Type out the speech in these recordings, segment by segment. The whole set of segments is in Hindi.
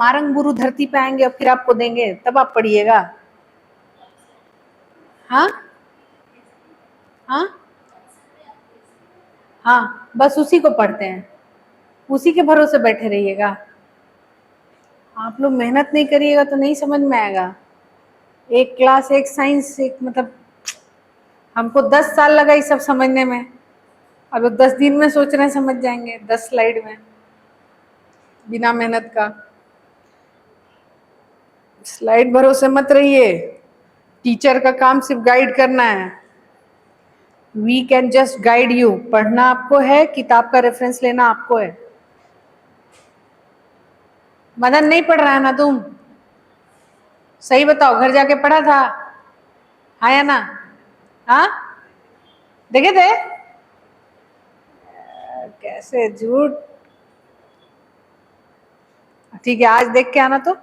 मारंग गुरु धरती पे आएंगे और फिर आपको देंगे, तब आप पढ़िएगा। हाँ हाँ हाँ, बस उसी को पढ़ते हैं, उसी के भरोसे बैठे रहिएगा। आप लोग मेहनत नहीं करिएगा तो नहीं समझ में आएगा। एक क्लास, एक साइंस, एक मतलब हमको 10 साल लगा ये सब समझने में, और वो 10 दिन में सोच रहे हैं समझ जाएंगे 10 स्लाइड में, बिना मेहनत का। स्लाइड भरोसे मत रहिए, टीचर का काम सिर्फ गाइड करना है। We can just guide you. पढ़ना आपको है, किताब का रेफरेंस लेना आपको है। मदन नहीं पढ़ रहा है ना तुम? सही बताओ, घर जाके पढ़ा था? हाँ या ना? हाँ, देखे थे? कैसे झूठ। ठीक है, आज देख के आना तो।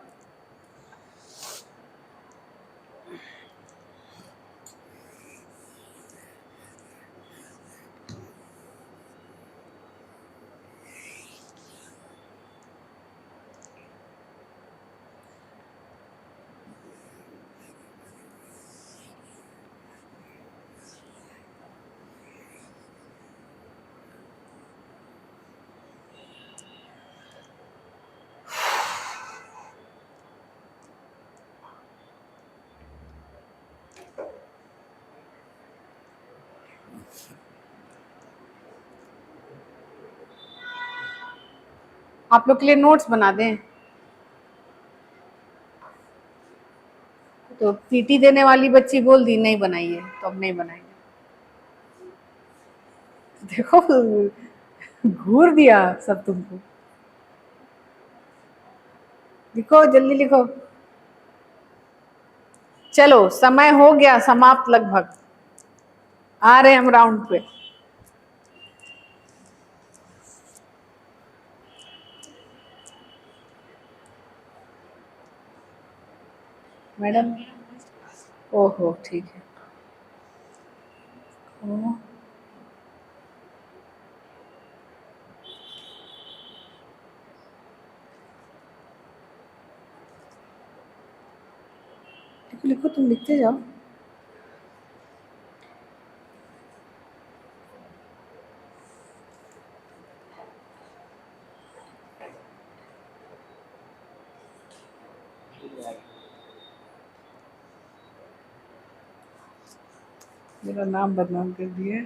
आप लोग के लिए नोट्स बना दें? तो पीटी देने वाली बच्ची बोल दी नहीं बनाइए, तो अब नहीं बनाएंगे। देखो, घूर दिया सब तुमको। लिखो, जल्दी लिखो। चलो, समय हो गया समाप्त लगभग, आ रहे हम राउंड पे। मैडम, ओहो ठीक है। ओ, लिखो लिखो, तुम लिखते जाओ। मेरा नाम बदनाम कर दिए।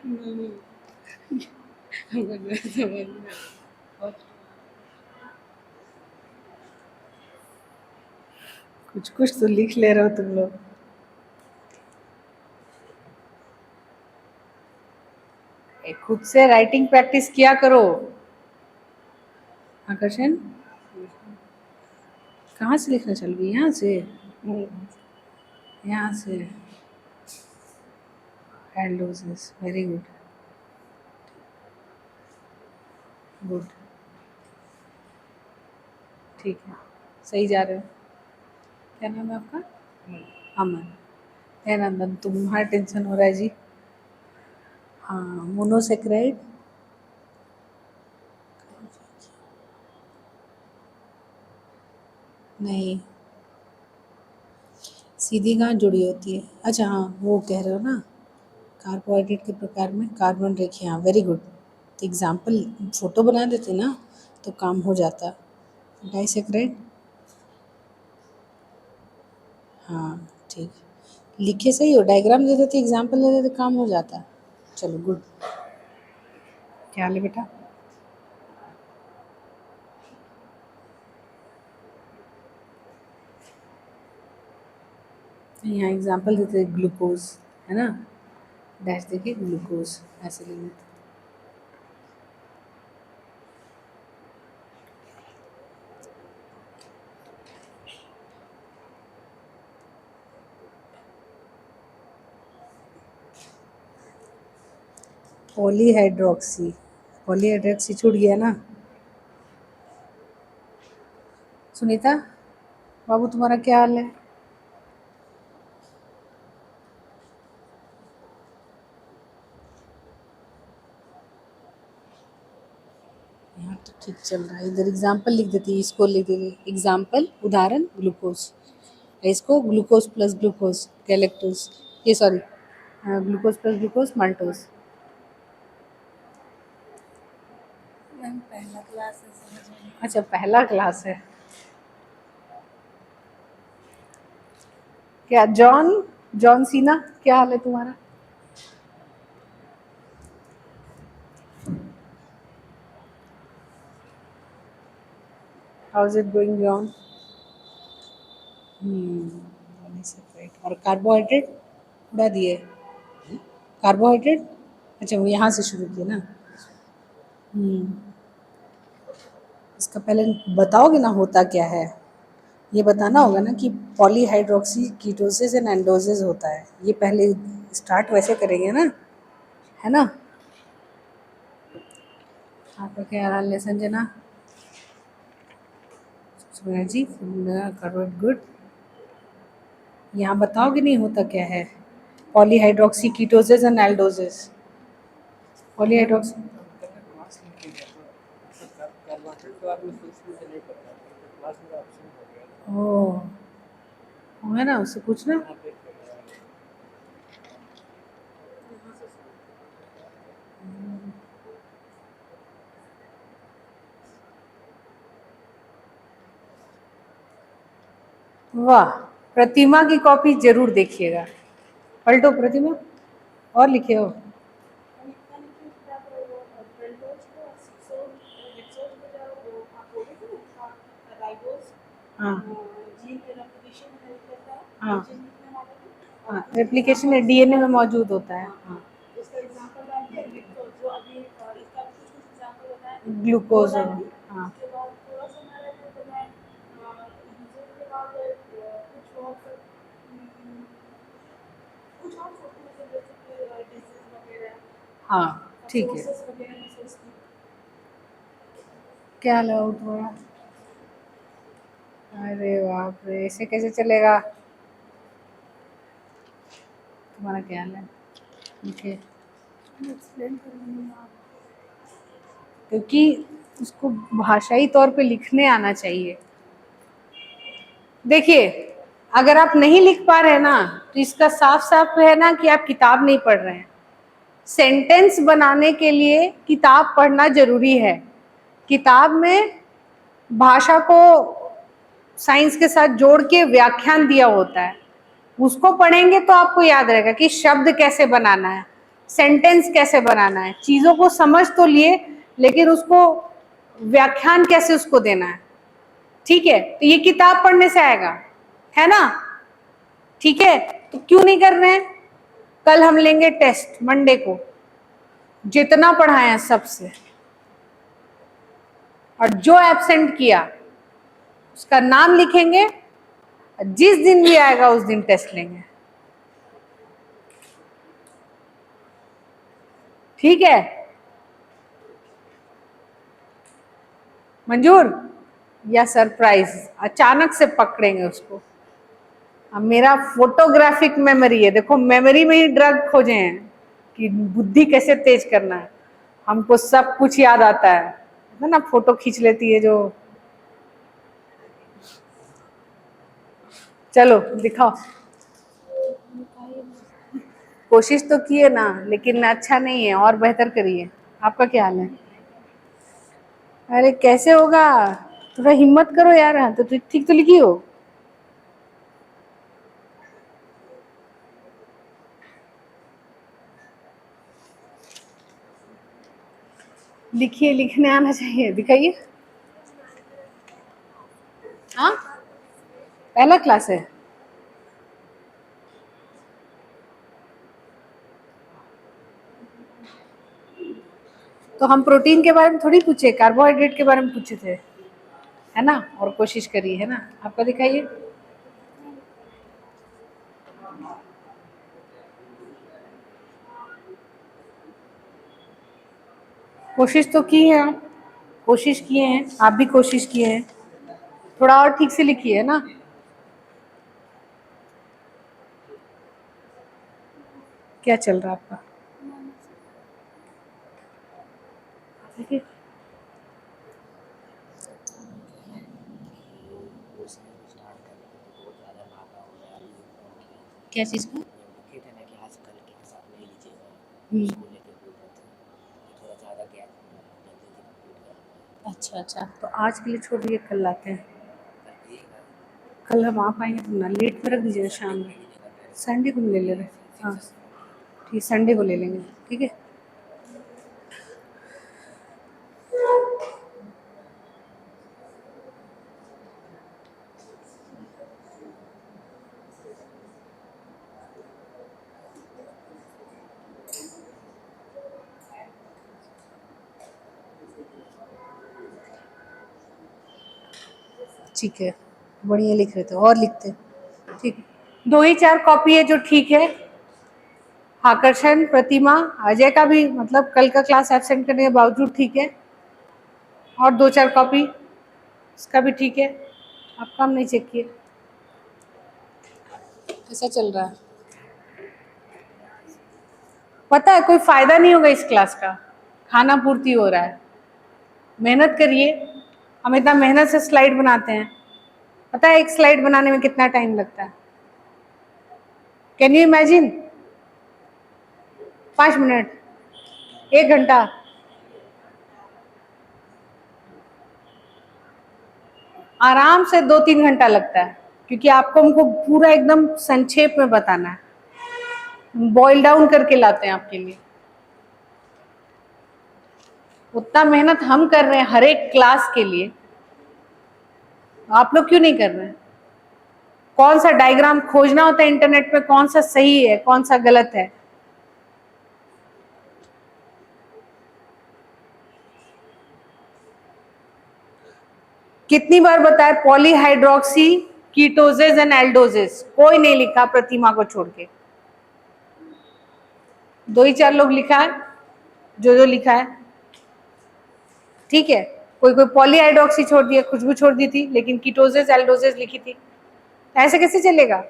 कुछ कुछ तो लिख ले रहे हो तुम लोग। खुद से राइटिंग प्रैक्टिस किया करो। आकर्षण, कहाँ से लिखना चल रही? यहाँ से, यहाँ से। Hand loses, very good, good, ठीक है, सही जा रहे हो। क्या नाम है आपका? अमन। है नंदन, तुम्हारा टेंशन हो रहा है जी। हाँ, मोनोसेक्राइड। नहीं, सीधी गांठ जुड़ी होती है। अच्छा हाँ, वो कह रहे हो ना, कार्बोहाइड्रेट के प्रकार में कार्बन रेखियाँ। हाँ, वेरी गुड। तो एग्जाम्पल फोटो बना देते ना तो काम हो जाता। डाइसेक्राइड, हाँ ठीक, लिखे सही हो, डायग्राम दे देते, एग्जाम्पल दे देते, काम हो जाता। चलो गुड। क्या हाल है बेटा? यहाँ एग्जाम्पल देते, ग्लूकोज है ना, डैश देखिए, ग्लूकोज ऐसे लिख देते। पॉलीहाइड्रोक्सी, पॉलीहाइड्रोक्सी छूट गया ना। सुनीता बाबू, तुम्हारा क्या हाल है? यहाँ तो ठीक चल रहा है। इधर एग्जाम्पल लिख देती, इसको लिख देती एग्जाम्पल, उदाहरण ग्लूकोज, इसको ग्लूकोज प्लस ग्लूकोज गैलेक्टोज, ये sorry glucose plus glucose maltose. Ma'am पहला क्लास है, समझ में नहीं। अच्छा पहला क्लास है क्या? जॉन, जॉन सीना, क्या हाल है तुम्हारा? How is it going John? Separate. और कार्बोहाइड्रेट उड़ा दिए? कार्बोहाइड्रेट अच्छा वो यहाँ से शुरू किए ना। इसका पहले बताओगे ना होता क्या है, ये बताना होगा ना कि पॉलीहाइड्रोक्सी कीटोसिस एंड एंडोसिस होता है। ये पहले स्टार्ट वैसे करेंगे ना, है ना? आपका क्या हाल है संजना? सुना जी, कार्बोहाइड्रेट गुड। यहाँ बताओगे नहीं होता क्या है? Polyhydroxy ketoses and aldoses. Polyhydroxy ओह, है ना, उससे पूछना। वाह, प्रतिमा की कॉपी जरूर देखिएगा। पलटो प्रतिमा और लिखे हो। हाँ हाँ हाँ, रेप्लिकेशन डीएनए में मौजूद होता है। हाँ, ग्लूकोज हाँ। हाँ ठीक है। क्या लगा तुम्हारा? अरे बाप रे, ऐसे कैसे चलेगा? तुम्हारा क्या हाल है? ठीक है, क्योंकि उसको भाषाई तौर पे लिखने आना चाहिए। देखिए, अगर आप नहीं लिख पा रहे ना, तो इसका साफ साफ है ना कि आप किताब नहीं पढ़ रहे हैं। सेंटेंस बनाने के लिए किताब पढ़ना जरूरी है। किताब में भाषा को साइंस के साथ जोड़ के व्याख्यान दिया होता है, उसको पढ़ेंगे तो आपको याद रहेगा कि शब्द कैसे बनाना है, सेंटेंस कैसे बनाना है। चीजों को समझ तो लिए, लेकिन उसको व्याख्यान कैसे उसको देना है। ठीक है, तो ये किताब पढ़ने से आएगा, है ना? ठीक है, तो क्यों नहीं कर रहे हैं? कल हम लेंगे टेस्ट मंडे को, जितना पढ़ाया सबसे, और जो एब्सेंट किया उसका नाम लिखेंगे, जिस दिन भी आएगा उस दिन टेस्ट लेंगे। ठीक है, मंजूर? या सरप्राइज अचानक से पकड़ेंगे उसको? अब मेरा फोटोग्राफिक मेमोरी है, देखो मेमोरी में ही ड्रग खोजे हैं कि बुद्धि कैसे तेज करना है। हमको सब कुछ याद आता है ना, फोटो खींच लेती है जो। चलो दिखाओ, कोशिश तो किए ना, लेकिन अच्छा नहीं है, और बेहतर करिए। आपका क्या हाल है? अरे कैसे होगा, थोड़ा हिम्मत करो यार। हाँ तो ठीक तो लिखी हो। लिखिए, लिखने आना चाहिए, दिखाइए। हाँ, पहला क्लास है। तो हम प्रोटीन के बारे में थोड़ी पूछे, कार्बोहाइड्रेट के बारे में पूछे थे, है ना? और कोशिश करिए, है ना? आपका दिखाइए। कोशिश तो की है आप, कोशिश किए हैं, आप भी कोशिश किए हैं, थोड़ा और ठीक से लिखिए, है ना? क्या चल रहा है आपका? देखिए, क्या चीज़ का? कहते हैं ना कि आज कल के हिसाब ले लीजिएगा, हम्म, उसको लेके बोल रहे थे थोड़ा ज़्यादा गैप जल्दी जल्दी कंप्लीट करना अच्छा अच्छा, तो आज के लिए छोड़ दिए, कल लाते हैं। है कल एक है कल हम आ पाएंगे तो ना, लेट में रख दीजिएगा शाम संडे को में। ले लीजिएगा डायरेक्ट संडे को ले ले रहे। हाँ फिक्स ठीक, संडे को ले लेंगे, ठीक है। ठीक है, बढ़िया लिख रहे थे, और लिखते। ठीक है, 2 ही 4 कॉपी है जो ठीक है। आकर्षण, प्रतिमा, अजय का भी मतलब कल का क्लास एब्सेंट करने के बावजूद ठीक है। और 2 4 कॉपी इसका भी ठीक है। आप काम नहीं चेक किए, कैसा चल रहा है? पता है कोई फायदा नहीं होगा इस क्लास का, खाना पूर्ति हो रहा है। मेहनत करिए, हम इतना मेहनत से स्लाइड बनाते हैं। पता है एक स्लाइड बनाने में कितना टाइम लगता है? Can you imagine? 5 मिनट, 1 घंटा। आराम से 2 3 घंटा लगता है, क्योंकि आपको हमको पूरा एकदम संक्षेप में बताना है, बॉइल डाउन करके लाते हैं आपके लिए। उतना मेहनत हम कर रहे हैं हर एक क्लास के लिए, आप लोग क्यों नहीं कर रहे हैं? कौन सा डायग्राम खोजना होता है इंटरनेट पे, कौन सा सही है कौन सा गलत है। कितनी बार बताया, पॉलीहाइड्रोक्सी कीटोजेस एंड एल्डोजेस, कोई नहीं लिखा प्रतिमा को छोड़ के। 2 ही 4 लोग लिखा है, जो जो लिखा है, ठीक है। कोई कोई पॉलीहाइड्रोक्सी छोड़ दिया, खुशबू छोड़ दी थी, लेकिन कीटोजेस एल्डोजेस लिखी थी। ऐसे कैसे चलेगा?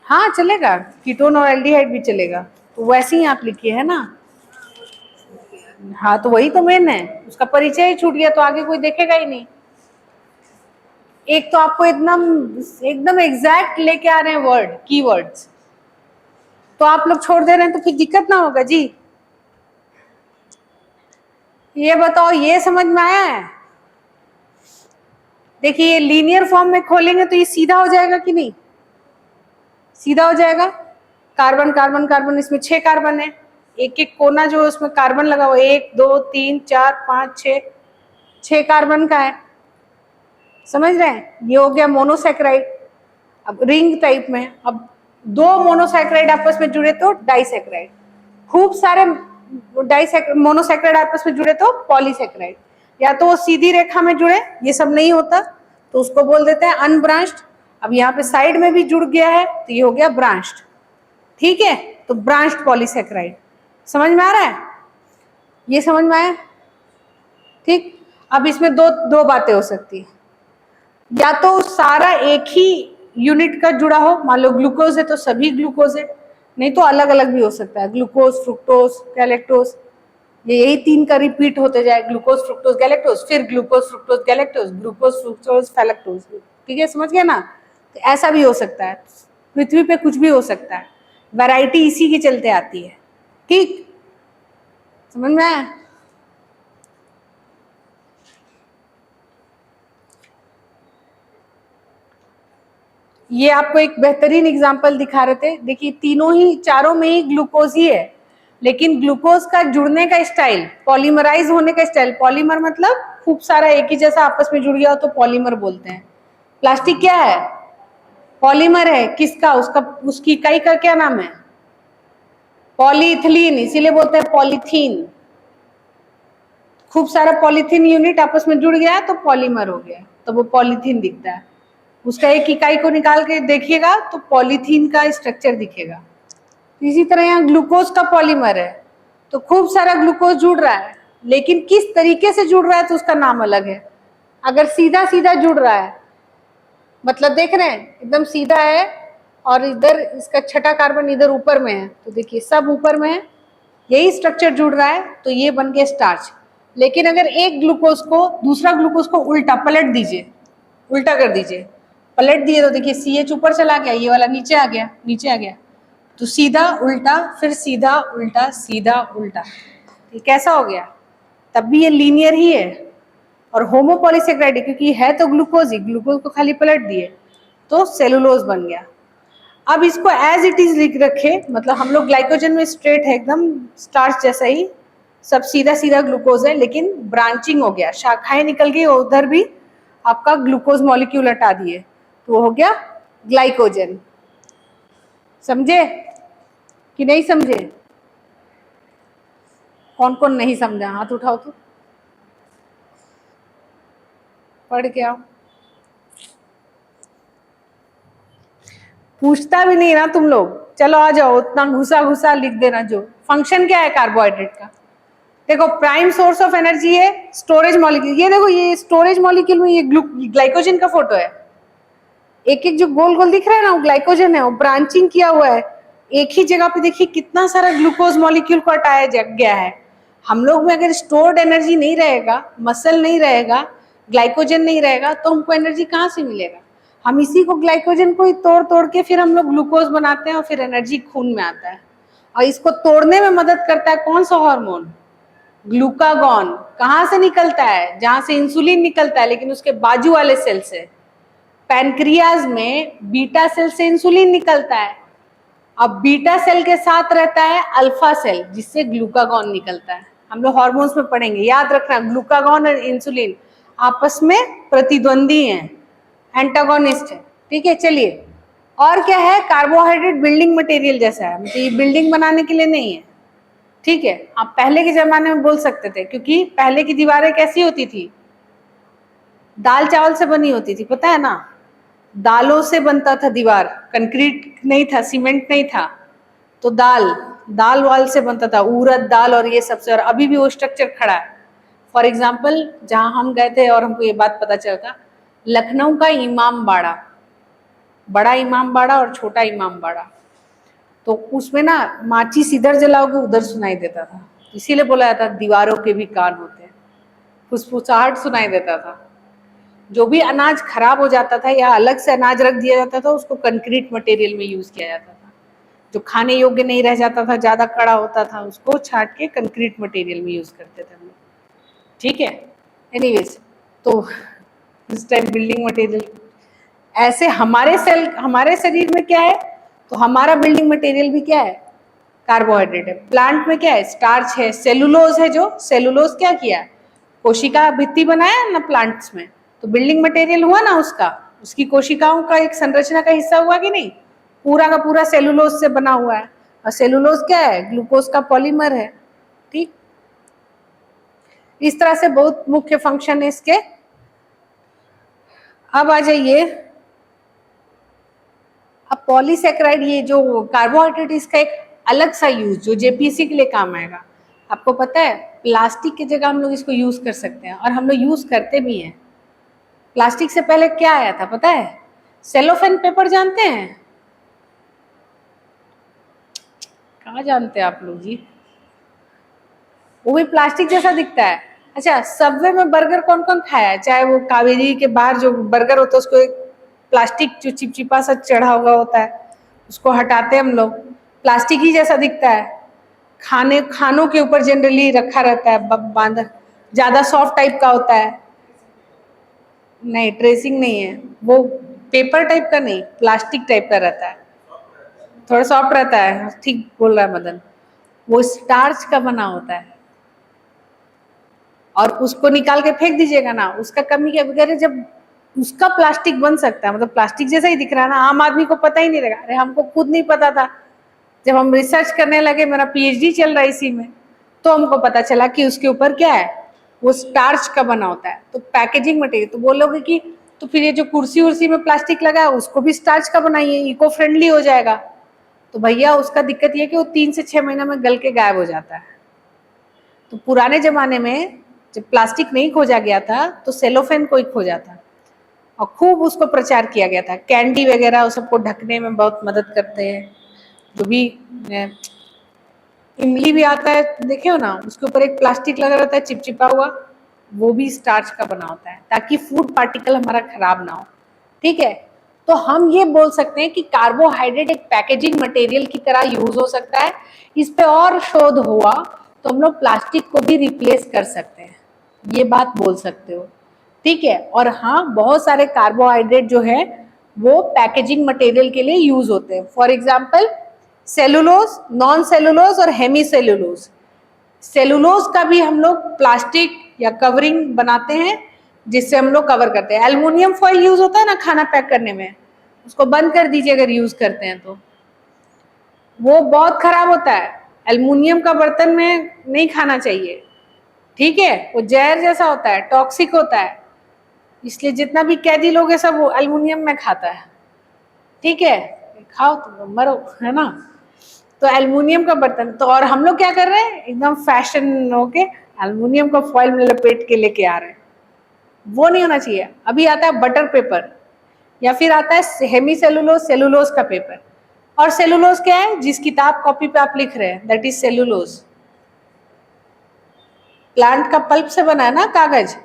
हाँ चलेगा, कीटोन और एल्डिहाइड भी चलेगा, तो वैसे ही आप लिखिए, है ना। हाँ तो वही तो मेन है, उसका परिचय ही छूट गया तो आगे कोई देखेगा ही नहीं। एक तो आपको एकदम एकदम एग्जैक्ट लेके आ रहे हैं वर्ड, कीवर्ड्स, तो आप लोग छोड़ दे रहे हैं, तो फिर दिक्कत ना होगा जी। ये बताओ, ये समझ में आया है? देखिए ये लीनियर फॉर्म में खोलेंगे तो ये सीधा हो जाएगा कि नहीं? सीधा हो जाएगा। कार्बन कार्बन कार्बन, इसमें 6 कार्बन है, एक एक कोना जो है उसमें कार्बन लगा हुआ, 1 2 3 4 5 6, 6 कार्बन का है, समझ रहे हैं? ये हो गया मोनोसैकेराइड। अब रिंग टाइप में, अब 2 मोनोसैकेराइड आपस में जुड़े तो डाइसैकेराइड, खूब सारे मोनोसैकेराइड आपस में जुड़े तो पॉलीसैकेराइड। या तो वो सीधी रेखा में जुड़े, ये सब नहीं होता तो उसको बोल देते हैं अनब्रांच्ड। अब यहाँ पे साइड में भी जुड़ गया है तो ये हो गया ब्रांच्ड, ठीक है। तो ब्रांच्ड पॉलीसैकेराइड, समझ में आ रहा है? ये समझ में आया? ठीक। अब इसमें दो बातें हो सकती है, या तो सारा एक ही यूनिट का जुड़ा हो, मान लो ग्लूकोज है तो सभी ग्लूकोज है, नहीं तो अलग अलग भी हो सकता है, ग्लूकोज फ्रुक्टोज गैलेक्टोज, ये यही 3 का रिपीट होते जाए, ग्लूकोज फ्रुक्टोज गैलेक्टोज, फिर glucose fructose galactose, glucose fructose galactose, ठीक है, समझ गया ना। तो ऐसा भी हो सकता है, पृथ्वी पे कुछ भी हो सकता है, वैरायटी इसी के चलते आती है, ठीक, समझ में आया? ये आपको एक बेहतरीन एग्जांपल दिखा रहे थे, देखिए तीनों ही चारों में ही ग्लूकोज ही है, लेकिन ग्लूकोज का जुड़ने का स्टाइल, पॉलीमराइज होने का स्टाइल, पॉलीमर मतलब खूब सारा एक ही जैसा आपस में जुड़ गया हो तो पॉलीमर बोलते हैं। प्लास्टिक क्या है? पॉलीमर है, किसका? उसका, उसकी इकाई का क्या नाम है? पॉलीइथिलीन, इसीलिए बोलते हैं पॉलीथीन। खूब सारा पॉलीथीन यूनिट आपस में जुड़ गया तो पॉलीमर हो गया, तो वो पॉलीथीन दिखता है। उसका एक इकाई को निकाल के देखिएगा तो पॉलीथीन का स्ट्रक्चर दिखेगा। इसी तरह यहाँ ग्लूकोज का पॉलीमर है, तो खूब सारा ग्लूकोज जुड़ रहा है, लेकिन किस तरीके से जुड़ रहा है तो उसका नाम अलग है। अगर सीधा सीधा जुड़ रहा है, मतलब देख रहे हैं एकदम सीधा है और इधर इसका छठा कार्बन इधर ऊपर में है, तो देखिए सब ऊपर में है, यही स्ट्रक्चर जुड़ रहा है तो ये बन गया स्टार्च। लेकिन अगर एक ग्लूकोज को दूसरा ग्लूकोज को उल्टा पलट दीजिए, उल्टा कर दीजिए, पलट दिए तो देखिए CH ऊपर चला गया, ये वाला नीचे आ गया, नीचे आ गया, तो सीधा उल्टा, फिर सीधा उल्टा, सीधा उल्टा, ये कैसा हो गया? तब भी ये लीनियर ही है। और होमोपॉलीसेकेराइड है क्योंकि है तो ग्लूकोज ही, ग्लूकोज को खाली पलट दिए तो सेलुलोज बन गया। अब इसको एज इट इज लिख रखे, मतलब हम लोग ग्लाइकोजन में स्ट्रेट है एकदम स्टार्च जैसा ही, सब सीधा सीधा ग्लूकोज है, लेकिन ब्रांचिंग हो गया, शाखाएं निकल गई, उधर भी आपका ग्लूकोज मॉलिक्यूल हटा दिए, तो वो हो गया ग्लाइकोजन। समझे कि नहीं समझे? कौन कौन नहीं समझा हाथ उठाओ तो पढ़ के आओ। पूछता भी नहीं ना तुम लोग, चलो आ जाओ, उतना घुसा घुसा लिख देना। जो फंक्शन क्या है कार्बोहाइड्रेट का, देखो प्राइम सोर्स ऑफ एनर्जी है स्टोरेज मॉलिक्यूल, ये देखो ये स्टोरेज मॉलिक्यूल में ये ग्लाइकोजन का फोटो है, एक एक जो गोल गोल दिख रहा है ना वो ग्लाइकोजन है, वो ब्रांचिंग किया हुआ है, एक ही जगह पे देखिए कितना सारा ग्लूकोज मॉलिक्यूल को हटाया गया है। हम लोग में अगर स्टोर्ड एनर्जी नहीं रहेगा, मसल नहीं रहेगा, ग्लाइकोजन नहीं रहेगा, तो हमको एनर्जी कहाँ से मिलेगा? हम इसी को ग्लाइकोजन को ही तोड़ तोड़ के फिर हम लोग ग्लूकोज बनाते हैं और फिर एनर्जी खून में आता है। और इसको तोड़ने में मदद करता है कौन सा हार्मोन? ग्लूकागॉन। कहाँ से निकलता है? जहां से इंसुलिन निकलता है, लेकिन उसके बाजू वाले सेल से। पैनक्रियाज में बीटा सेल से इंसुलिन निकलता है, अब बीटा सेल के साथ रहता है अल्फा सेल जिससे ग्लूकागॉन निकलता है। हम लोग हार्मोन्स में पढ़ेंगे, याद रखना ग्लूकागॉन और इंसुलिन आपस में प्रतिद्वंदी हैं, एंटागोनिस्ट है। ठीक है, चलिए और क्या है? कार्बोहाइड्रेट बिल्डिंग मटेरियल जैसा है, मतलब ये बिल्डिंग बनाने के लिए नहीं है। ठीक है, आप पहले के जमाने में बोल सकते थे क्योंकि पहले की दीवारें कैसी होती थी? दाल चावल से बनी होती थी, पता है ना, दालों से बनता था दीवार, कंक्रीट नहीं था, सीमेंट नहीं था, तो दाल वाल से बनता था, उड़द दाल और ये सबसे, और अभी भी वो स्ट्रक्चर खड़ा है। फॉर एग्जाम्पल जहां हम गए थे और हमको ये बात पता चलता, लखनऊ का इमाम बाड़ा, बड़ा इमाम बाड़ा और छोटा इमाम बाड़ा, तो उसमें ना माचिस इधर जलाओगे उधर सुनाई देता था, इसीलिए बोला जाता दीवारों के भी कान होते हैं, फुसफुसाहट सुनाई देता था। जो भी अनाज खराब हो जाता था या अलग से अनाज रख दिया जाता था उसको कंक्रीट मटेरियल में यूज किया जाता था, जो खाने योग्य नहीं रह जाता था, ज्यादा कड़ा होता था, उसको छाट के कंक्रीट मटेरियल में यूज करते थे हम लोग। ठीक है, एनीवेज, तो इस टाइप बिल्डिंग मटेरियल ऐसे हमारे सेल, हमारे शरीर में क्या है, तो हमारा बिल्डिंग मटेरियल भी क्या है? कार्बोहाइड्रेट है। प्लांट में क्या है? स्टार्च है, सेलुलोज है, जो सेलुलोज क्या किया? कोशिका भित्ति बनाया ना प्लांट्स में, तो बिल्डिंग मटेरियल हुआ ना उसका, उसकी कोशिकाओं का एक संरचना का हिस्सा हुआ कि नहीं? पूरा का पूरा सेलुलोज से बना हुआ है, और सेलुलोज क्या है? ग्लूकोज का पॉलीमर है। ठीक, इस तरह से बहुत मुख्य फंक्शन है इसके। अब आ जाइए, अब पॉलीसेकेराइड, ये जो कार्बोहाइड्रेट, इसका एक अलग सा यूज जो जेपीसी के लिए काम आएगा। आपको पता है प्लास्टिक की जगह हम लोग इसको यूज कर सकते हैं, और हम लोग यूज करते भी हैं। प्लास्टिक से पहले क्या आया था पता है? सेलोफेन पेपर, जानते हैं? कहाँ जानते हैं आप लोग जी? वो भी प्लास्टिक जैसा दिखता है। अच्छा, सबवे में बर्गर कौन कौन खाया है? चाहे वो कावेरी के बाहर जो बर्गर होता है उसको एक प्लास्टिक जो चिपचिपा सा चढ़ा हुआ होता है उसको हटाते हैं हम लोग, प्लास्टिक ही जैसा दिखता है। खानों के ऊपर जनरली रखा रहता है बांधा, ज्यादा सॉफ्ट टाइप का होता है। नहीं, ट्रेसिंग नहीं है वो, पेपर टाइप का नहीं, प्लास्टिक टाइप का रहता है, थोड़ा सॉफ्ट रहता है। ठीक बोल रहा है मदन, वो स्टार्च का बना होता है, और उसको निकाल के फेंक दीजिएगा ना, उसका कमी के बगैर जब उसका प्लास्टिक बन सकता है, मतलब प्लास्टिक जैसा ही दिख रहा है ना, आम आदमी को पता ही नहीं लगा। अरे हमको खुद नहीं पता था, जब हम रिसर्च करने लगे, मेरा पीएचडी चल रहा है इसी में, तो हमको पता चला कि उसके ऊपर क्या है, वो स्टार्च का बना होता है। तो पैकेजिंग मटेरियल, तो बोलोगे कि तो फिर ये जो कुर्सी उर्सी में प्लास्टिक लगा है उसको भी स्टार्च का बनाइए, इको फ्रेंडली हो जाएगा। तो भैया उसका दिक्कत ये कि वो 3 से 6 महीना में गल के गायब हो जाता है। तो पुराने जमाने में जब प्लास्टिक नहीं खोजा गया था तो सेलोफेन को ही खोजा था, और खूब उसको प्रचार किया गया था। कैंडी वगैरह उस सबको ढकने में बहुत मदद करते हैं। जो भी इमली भी आता है, देखे हो ना, उसके ऊपर एक प्लास्टिक लगा रहता है चिपचिपा हुआ, वो भी स्टार्च का बना होता है, ताकि फूड पार्टिकल हमारा खराब ना हो। ठीक है, तो हम ये बोल सकते हैं कि कार्बोहाइड्रेट एक पैकेजिंग मटेरियल की तरह यूज हो सकता है। इस पे और शोध हुआ तो हम लोग प्लास्टिक को भी रिप्लेस कर सकते हैं, ये बात बोल सकते हो, ठीक है। और हाँ, बहुत सारे कार्बोहाइड्रेट जो है वो पैकेजिंग मटेरियल के लिए यूज होते हैं। For example cellulose, non cellulose और हेमी सेलुलोज। सेलुलोज का भी हम लोग प्लास्टिक या कवरिंग बनाते हैं जिससे हम लोग कवर करते हैं। एल्युमिनियम फॉइल यूज होता है ना खाना पैक करने में, उसको बंद कर दीजिए अगर यूज करते हैं तो, वो बहुत खराब होता है। एल्युमिनियम का बर्तन में नहीं खाना चाहिए, ठीक है, वो जहर जैसा होता है, टॉक्सिक होता है, इसलिए जितना भी कैदी लोग है सब वो एल्युमिनियम में खाता है, ठीक है, खाओ तुम मरो, है ना। तो एल्युमिनियम का बर्तन तो, और हम लोग क्या कर रहे हैं, एकदम फैशन होके एल्युमिनियम का फॉइल में लपेट के लेके आ रहे हैं, वो नहीं होना चाहिए। अभी आता है बटर पेपर या फिर आता है हेमी सेलुलोज, सेलुलोज का पेपर। और सेलुलोज क्या है, जिस किताब कॉपी पे आप लिख रहे हैं दैट इज सेलुलोज, प्लांट का पल्प से बना है ना कागज।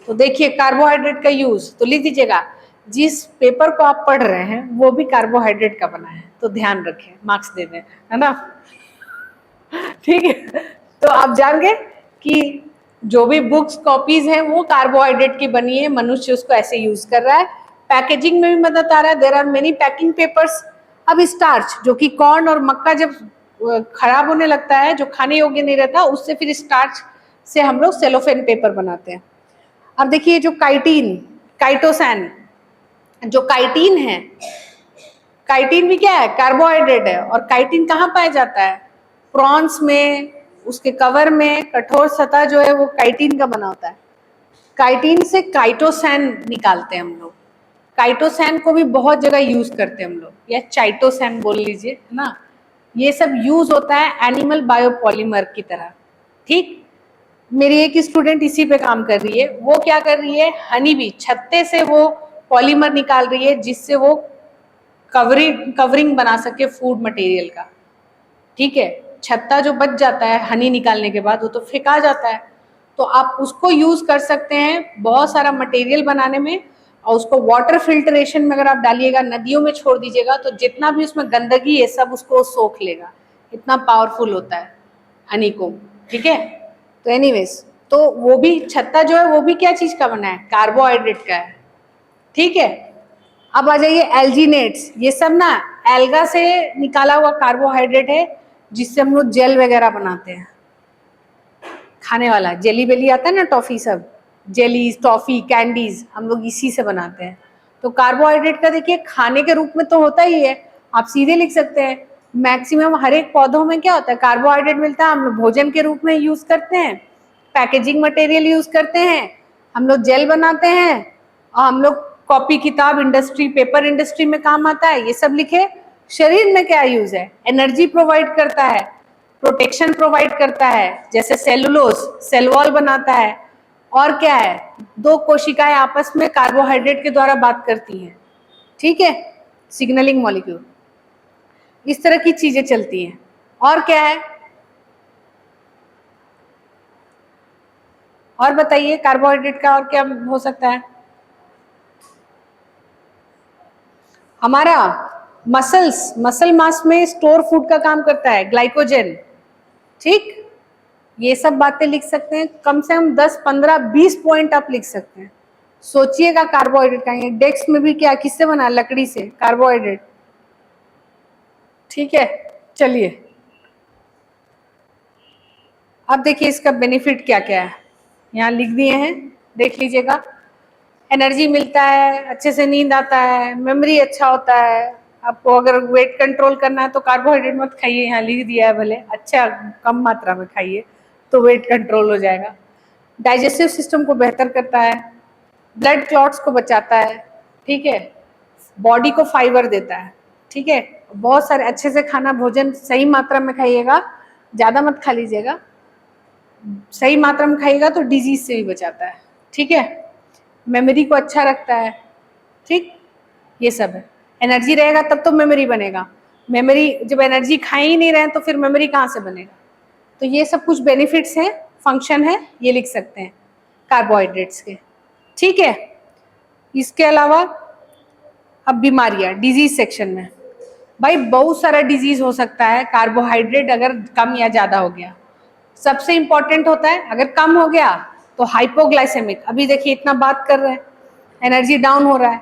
तो देखिए कार्बोहाइड्रेट का यूज, तो लिख दीजिएगा जिस पेपर को आप पढ़ रहे हैं वो भी कार्बोहाइड्रेट का बना है, तो ध्यान रखें, मार्क्स दे दें, है ना। ठीक है, तो आप जान गए कि जो भी बुक्स कॉपीज हैं वो कार्बोहाइड्रेट की बनी है, मनुष्य उसको ऐसे यूज कर रहा है। पैकेजिंग में भी मदद आ रहा है, there are many packing papers. अब स्टार्च जो कि कॉर्न और मक्का जब खराब होने लगता है, जो खाने योग्य नहीं रहता, उससे फिर स्टार्च से हम लोग सेलोफेन पेपर बनाते हैं। अब देखिए जो काइटिन, काइटोसैन, जो काइटिन है, काइटिन भी क्या है, कार्बोहाइड्रेट है। और काइटिन कहाँ पाया जाता है, प्रॉन्स में, उसके कवर में कठोर सतह जो है वो काइटिन का बना होता है। काइटिन से काइटोसैन निकालते हैं हम लोग। काइटोसैन को भी बहुत जगह यूज करते हैं हम लोग, या चाइटोसैन बोल लीजिए, है ना। ये सब यूज होता है एनिमल बायोपॉलीमर की तरह, ठीक। मेरी एक स्टूडेंट इसी पे काम कर रही है, वो क्या कर रही है, हनी बी छत्ते से वो पॉलीमर निकाल रही है जिससे वो कवरिंग बना सके फूड मटेरियल का, ठीक है। छत्ता जो बच जाता है हनी निकालने के बाद वो तो फेंका जाता है, तो आप उसको यूज कर सकते हैं बहुत सारा मटेरियल बनाने में। और उसको वाटर फिल्ट्रेशन में अगर आप डालिएगा, नदियों में छोड़ दीजिएगा, तो जितना भी उसमें गंदगी है सब उसको सोख लेगा, इतना पावरफुल होता है हनी को, ठीक है। तो एनीवेज, तो वो भी छत्ता जो है वो भी क्या चीज का बना है, कार्बोहाइड्रेट का है, ठीक है। अब आ जाइए एल्जीनेट्स, ये सब ना एल्गा से निकाला हुआ कार्बोहाइड्रेट है जिससे हम लोग जेल वगैरह बनाते हैं, खाने वाला जेली बेली आता है ना, टॉफी, सब जेलीज, टॉफी, कैंडीज हम लोग इसी से बनाते हैं। तो कार्बोहाइड्रेट का देखिए खाने के रूप में तो होता ही है, आप सीधे लिख सकते हैं। मैक्सिमम हर एक पौधों में क्या होता है, कार्बोहाइड्रेट मिलता है, हम लोग भोजन के रूप में यूज करते हैं, पैकेजिंग मटेरियल यूज करते हैं, हम लोग जेल बनाते हैं, और हम लोग कॉपी किताब इंडस्ट्री, पेपर इंडस्ट्री में काम आता है, ये सब लिखे। शरीर में क्या यूज है, एनर्जी प्रोवाइड करता है, प्रोटेक्शन प्रोवाइड करता है, जैसे सेलुलोज सेल वॉल बनाता है, और क्या है, दो कोशिकाएं आपस में कार्बोहाइड्रेट के द्वारा बात करती हैं, ठीक है, सिग्नलिंग मॉलिक्यूल, इस तरह की चीजें चलती हैं। और क्या है, और बताइए कार्बोहाइड्रेट का और क्या हो सकता है। हमारा मसल्स, मसल मास में स्टोर फूड का काम करता है, ग्लाइकोजन, ठीक। ये सब बातें लिख सकते हैं, कम से कम 10, 15, 20 पॉइंट आप लिख सकते हैं। सोचिएगा कार्बोहाइड्रेट का, डेस्क में भी क्या किससे बना, लकड़ी से, कार्बोहाइड्रेट, ठीक है। चलिए अब देखिए इसका बेनिफिट क्या क्या है, यहाँ लिख दिए हैं, देख लीजिएगा। एनर्जी मिलता है, अच्छे से नींद आता है, मेमोरी अच्छा होता है। आपको अगर वेट कंट्रोल करना है तो कार्बोहाइड्रेट मत खाइए, यहाँ लिख दिया है, भले अच्छा कम मात्रा में खाइए तो वेट कंट्रोल हो जाएगा। डाइजेस्टिव सिस्टम को बेहतर करता है, ब्लड क्लॉट्स को बचाता है, ठीक है, बॉडी को फाइबर देता है, ठीक है। बहुत सारे अच्छे से खाना, भोजन सही मात्रा में खाइएगा, ज़्यादा मत खा लीजिएगा, सही मात्रा में खाइएगा तो डिजीज से भी बचाता है, ठीक है। मेमोरी को अच्छा रखता है, ठीक, ये सब है। एनर्जी रहेगा तब तो मेमोरी बनेगा, मेमोरी जब एनर्जी खा ही नहीं रहे तो फिर मेमोरी कहाँ से बनेगा। तो ये सब कुछ बेनिफिट्स हैं, फंक्शन है, ये लिख सकते हैं कार्बोहाइड्रेट्स के, ठीक है। इसके अलावा अब बीमारियां, डिजीज सेक्शन में भाई बहुत सारा डिजीज हो सकता है कार्बोहाइड्रेट अगर कम या ज्यादा हो गया। सबसे इंपॉर्टेंट होता है अगर कम हो गया तो हाइपोग्लाइसेमिक, अभी देखिए इतना बात कर रहे हैं, एनर्जी डाउन हो रहा है,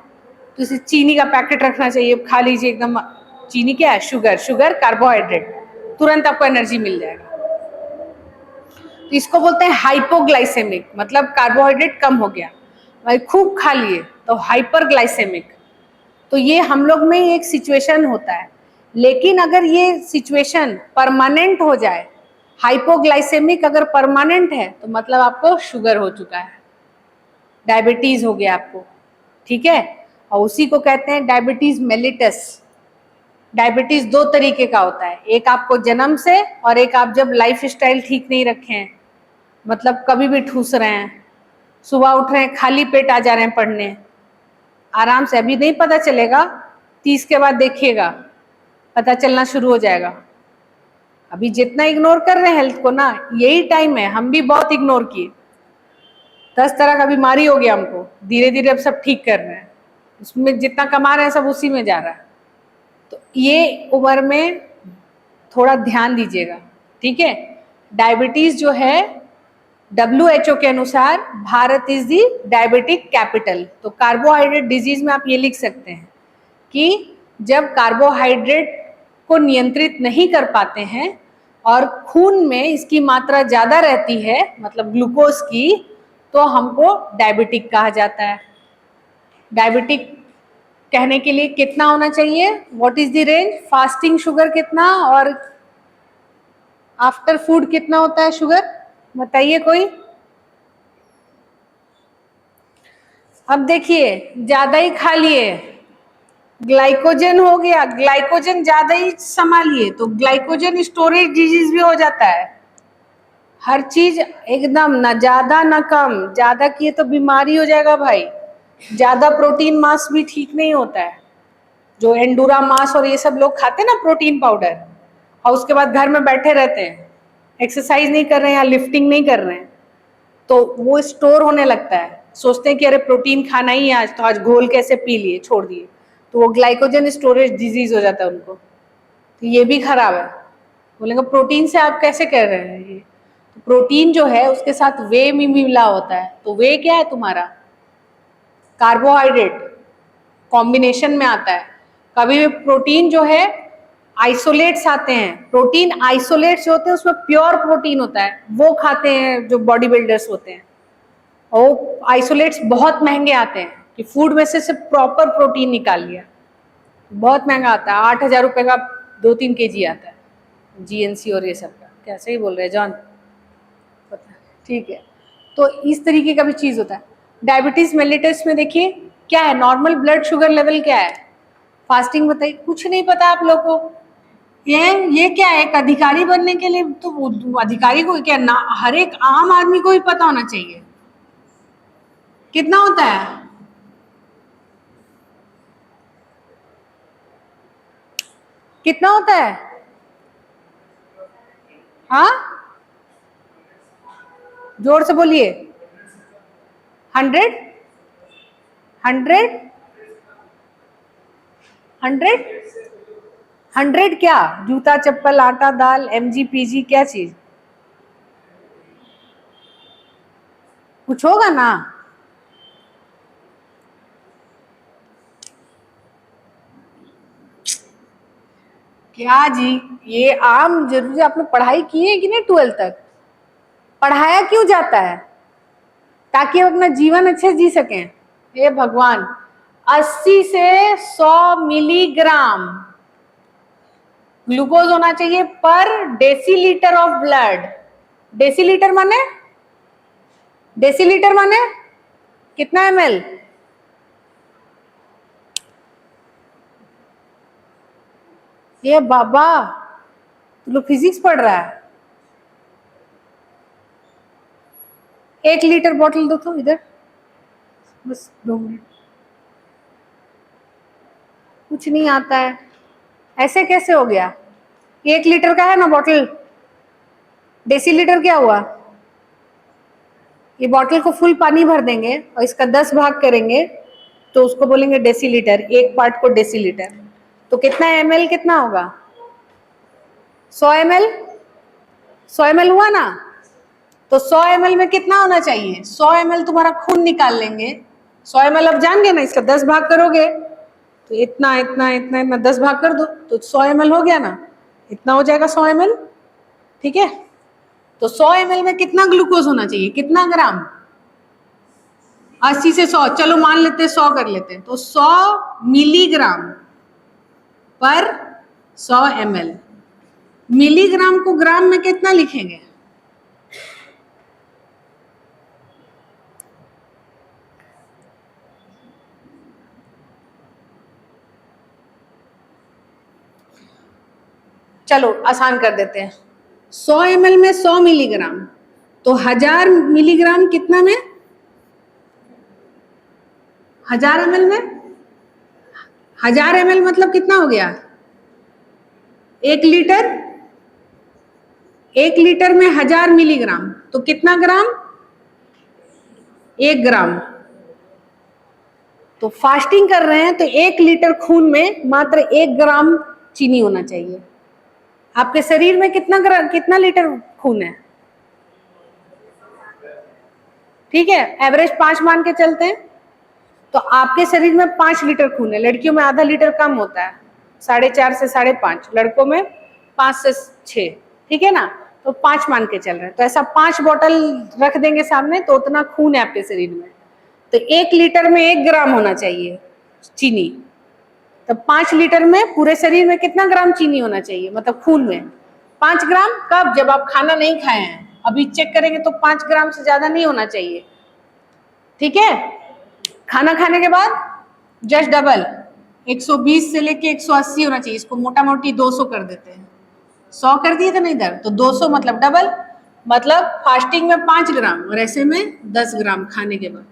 तो इसे चीनी का पैकेट रखना चाहिए, खा लीजिए एकदम। चीनी क्या है? शुगर, शुगर कार्बोहाइड्रेट, तुरंत आपको एनर्जी मिल जाएगा। तो इसको बोलते हैं हाइपोग्लाइसेमिक, मतलब कार्बोहाइड्रेट कम हो गया। भाई खूब खा लिए तो हाइपरग्लाइसेमिक। तो ये हम लोग में एक सिचुएशन होता है, लेकिन अगर ये सिचुएशन परमानेंट हो जाए, हाइपोग्लाइसेमिक अगर परमानेंट है तो मतलब आपको शुगर हो चुका है, डायबिटीज हो गया आपको, ठीक है। और उसी को कहते हैं डायबिटीज मेलिटस। डायबिटीज दो तरीके का होता है, एक आपको जन्म से और एक आप जब लाइफ स्टाइल ठीक नहीं रखे हैं, मतलब कभी भी ठूस रहे हैं, सुबह उठ रहे हैं खाली पेट आ जा रहे हैं पढ़ने, आराम से, अभी नहीं पता चलेगा, 30 के बाद देखिएगा पता चलना शुरू हो जाएगा। अभी जितना इग्नोर कर रहे हैं हेल्थ को ना, यही टाइम है, हम भी बहुत इग्नोर किए, 10 तरह का बीमारी हो गया हमको, धीरे धीरे अब सब ठीक कर रहे हैं, उसमें जितना कमा रहे हैं सब उसी में जा रहा है। तो ये उम्र में थोड़ा ध्यान दीजिएगा, ठीक है। डायबिटीज जो है WHO के अनुसार Bharat is the diabetic capital. तो कार्बोहाइड्रेट डिजीज में आप ये लिख सकते हैं कि जब कार्बोहाइड्रेट को नियंत्रित नहीं कर पाते हैं और खून में इसकी मात्रा ज्यादा रहती है, मतलब ग्लूकोज की, तो हमको डायबिटिक कहा जाता है। डायबिटिक कहने के लिए कितना होना चाहिए? What is the range? Fasting sugar कितना और आफ्टर फूड कितना होता है शुगर? बताइए कोई। अब देखिए ज्यादा ही खा लिए, ग्लाइकोजन हो गया, ग्लाइकोजन ज्यादा ही संभालिए तो ग्लाइकोजन स्टोरेज डिजीज भी हो जाता है। हर चीज एकदम ना ज्यादा ना कम, ज्यादा किए तो बीमारी हो जाएगा भाई। ज्यादा प्रोटीन मास भी ठीक नहीं होता है। जो एंडूरा मास और ये सब लोग खाते हैं ना प्रोटीन पाउडर, और उसके बाद घर में बैठे रहते हैं, एक्सरसाइज नहीं कर रहे हैं या लिफ्टिंग नहीं कर रहे हैं, तो वो स्टोर होने लगता है। सोचते हैं कि अरे प्रोटीन खाना ही है आज, तो आज घोल कैसे पी लिए, छोड़ दिए, तो वो ग्लाइकोजन स्टोरेज डिजीज हो जाता है उनको। तो ये भी खराब है। बोलेंगे प्रोटीन से आप कैसे कर रहे हैं ये? तो प्रोटीन जो है उसके साथ वे भी मिला होता है। तो वे क्या है तुम्हारा? कार्बोहाइड्रेट कॉम्बिनेशन में आता है। कभी भी प्रोटीन जो है आइसोलेट्स आते हैं, प्रोटीन आइसोलेट्स जो होते हैं उसमें प्योर प्रोटीन होता है, वो खाते हैं जो बॉडी बिल्डर्स होते हैं। और आइसोलेट्स बहुत महंगे आते हैं कि फूड में से सिर्फ प्रॉपर प्रोटीन निकाल लिया, बहुत महंगा आता है, 8,000 रुपये का 2-3 kg आता है, GNC और ये सब का। क्या सही बोल रहे हैं जॉन? पता, ठीक है। तो इस तरीके का भी चीज होता है। डायबिटीज मेलिटस में देखिए क्या है, नॉर्मल ब्लड शुगर लेवल क्या है, फास्टिंग बताइए, कुछ नहीं पता आप लोग को। ये क्या है, एक अधिकारी बनने के लिए तो अधिकारी को क्या ना, हर एक आम आदमी को भी पता होना चाहिए कितना होता है। कितना होता है? हाँ जोर से बोलिए। 100 100 100 100 क्या? जूता चप्पल आटा दाल MG PG क्या चीज? कुछ होगा ना? क्या जी, ये आम जरूरी। आपने पढ़ाई की है कि नहीं 12th तक? पढ़ाया क्यों जाता है? ताकि वो अपना जीवन अच्छे जी सकें। हे भगवान, 80 से 100 मिलीग्राम ग्लूकोज होना चाहिए पर डेसीलीटर ऑफ ब्लड। डेसीलीटर माने? डेसीलीटर माने कितना ml? ये बाबा तू लोग फिजिक्स पढ़ रहा है। 1 लीटर बॉटल दो तो इधर, बस 2 मिनट। कुछ नहीं आता है, ऐसे कैसे हो गया? 1 लीटर का है ना बॉटल, डेसीलीटर क्या हुआ? ये बॉटल को फुल पानी भर देंगे और इसका 10 भाग करेंगे तो उसको बोलेंगे डेसीलीटर, एक पार्ट को डेसीलीटर। तो कितना ml कितना होगा? 100 ml, 100 ml हुआ ना? तो 100 ml में कितना होना चाहिए? 100 ml तुम्हारा खून निकाल लेंगे। 100 ml अब जान गए ना, इसका 10 भाग करोगे तो इतना इतना इतना इतना 10 भाग कर दो तो 100 ml हो गया ना, इतना हो जाएगा 100 ml। ठीक है, तो 100 ml में कितना ग्लूकोज होना चाहिए, कितना ग्राम? 80 से 100, चलो मान लेते हैं 100 कर लेते हैं, तो 100 मिलीग्राम पर 100 ml। मिलीग्राम को ग्राम में कितना लिखेंगे? चलो आसान कर देते हैं, 100 ml में 100 मिलीग्राम, तो 1000 मिलीग्राम कितना में? 1000 ml में 1000 ml मतलब कितना हो गया? 1 लीटर। 1 लीटर में 1000 मिलीग्राम, तो कितना ग्राम? 1 ग्राम। तो फास्टिंग कर रहे हैं तो 1 लीटर खून में मात्र 1 ग्राम चीनी होना चाहिए। आपके शरीर में कितना लीटर खून है? ठीक है, एवरेज 5 मान के चलते हैं, तो आपके शरीर में 5 लीटर खून है। लड़कियों में आधा लीटर कम होता है, 4.5 से 5.5, लड़कों में 5 से 6। ठीक है ना, तो 5 मान के चल रहे हैं, तो ऐसा 5 बोतल रख देंगे सामने, तो उतना खून है आपके शरीर में। तो 1 लीटर में 1 ग्राम होना चाहिए चीनी, तो 5 लीटर में पूरे शरीर में कितना ग्राम चीनी होना चाहिए, मतलब खून में? 5 ग्राम। कब? जब आप खाना नहीं खाए हैं। अभी चेक करेंगे तो 5 ग्राम से ज्यादा नहीं होना चाहिए। ठीक है, खाना खाने के बाद जस्ट डबल, 120 से लेके 180 होना चाहिए। इसको मोटा मोटी 200 कर देते हैं, 100 कर दिए थे ना इधर, तो 200 मतलब डबल, मतलब फास्टिंग में 5 ग्राम और ऐसे में 10 ग्राम खाने के बाद।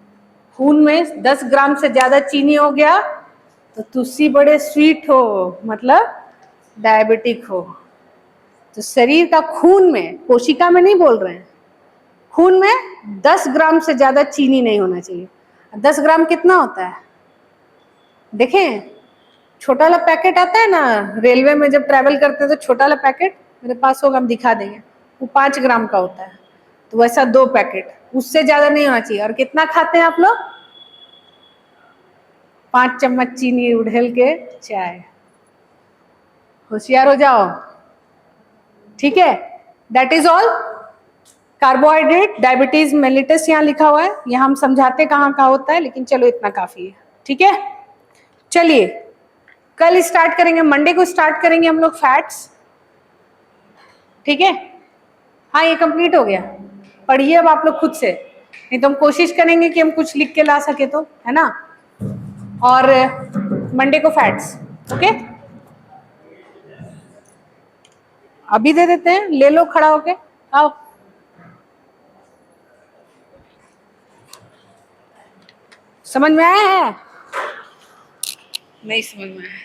खून में 10 ग्राम से ज्यादा चीनी हो गया तो तुलसी बड़े स्वीट हो, मतलब डायबिटिक हो। तो शरीर का खून में, कोशिका में नहीं बोल रहे हैं, खून में 10 ग्राम से ज्यादा चीनी नहीं होना चाहिए। 10 ग्राम कितना होता है? देखें, छोटा वाला पैकेट आता है ना, रेलवे में जब ट्रैवल करते हैं तो छोटा वाला पैकेट मेरे पास होगा, हम दिखा देंगे, वो 5 ग्राम का होता है। तो वैसा 2 पैकेट, उससे ज्यादा नहीं होना चाहिए। और कितना खाते हैं आप लोग? 5 चम्मच चीनी उड़ेल के चाय। होशियार हो जाओ। ठीक है, that is all. Carbohydrate, diabetes mellitus यहाँ लिखा हुआ है, यहाँ हम समझाते कहाँ का होता है, लेकिन चलो इतना काफी है। ठीक है, चलिए कल स्टार्ट करेंगे, मंडे को स्टार्ट करेंगे हम लोग फैट्स। ठीक है, हाँ ये कंप्लीट हो गया। पढ़िए अब आप लोग खुद से, नहीं तो हम कोशिश करेंगे कि हम कुछ लिख के ला सके, तो है ना। और मंडे को फैट्स। ओके, अभी दे देते हैं, ले लो खड़ा होके, आओ। समझ में आया है? नहीं समझ में आया?